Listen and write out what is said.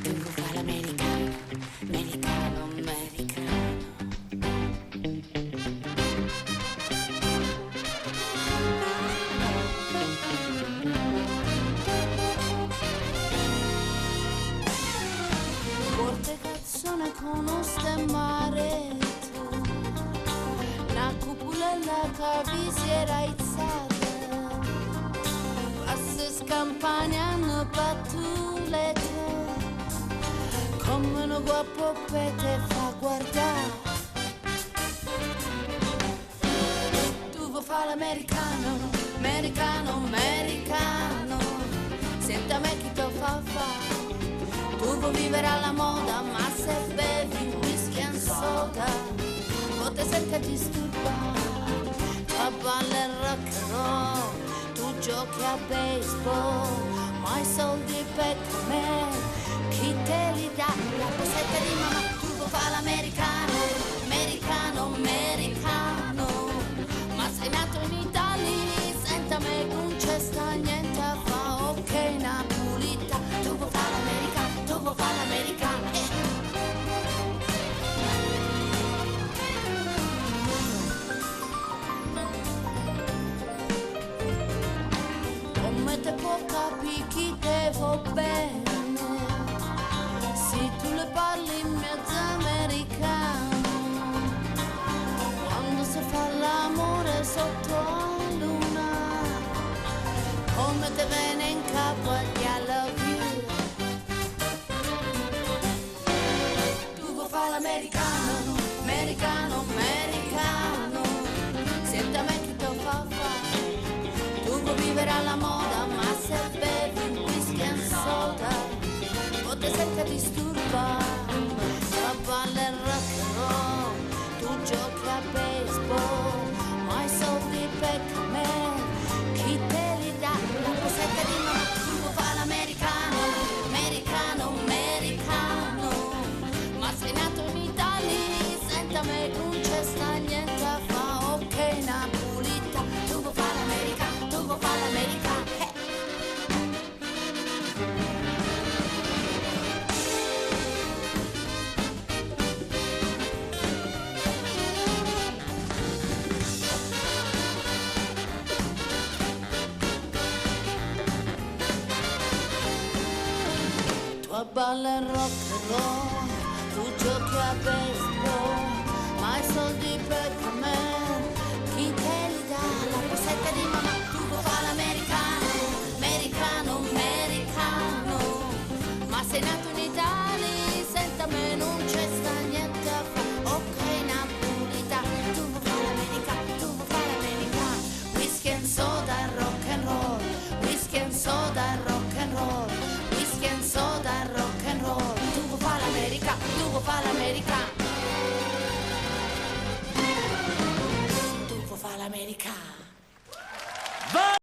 Devo fare l'americano, americano, americano. Porte cazzone con un stemmaretto, una cupolella che vi si era aizzata, passe scampagnano pattulette, come uno guappopete fa guardare. Tu vuoi fare l'americano, americano, americano, senta me chi te fa fare. Tu vuoi vivere alla moda, ma se bevi whisky and soda, o te senti disturbare. A balle rock and roll, tu giochi a baseball, ma i soldi per me, chi te li dà? La posetta di mamma. Tu vuoi fare l'americano, americano, americano, ma sei nato in Italia, senta me non c'è sta niente a fa, ok Napolita. Tu vuoi fare l'americano, tu vuoi fare l'americano, come te può capire chi devo bene, se tu le parli in mezzo americano, quando si fa l'amore sotto la luna, come te viene in capo agli I love you. Tu vuoi fare l'americano, americano, americano, senta me chi te fa fare. Tu vuoi vivere alla moda, ma se bevi whisky and soda, o te senti disturbare. A balle rock and roll, tu giochi a baseball, ma i soldi per me, chi te li dà? La posetta di mamma. Tu vuoi fare l'americano, americano, americano, ma sei nato in Italia, senta me non c'è sta niente a fa, ok Napolita. Tu vuoi fare l'americano, tu vuoi fare l'americano, tu a balla rock and roll, tu giochi a baseball, ma i soldi per me, chi te li dà? La posetta di mamma. Tu vuoi fare l'americano, americano, americano, ma sei nato in Italia, senta me non c'è sta niente a fa, ok Napolita. Tu vuoi fare l'americano, tu vuoi fare l'americano, whisky and soda e rock and roll, whisky and soda e rock and roll, whisky and soda e rock and roll. Tu vuoi fare l'americano, tu vuoi fare l'americano.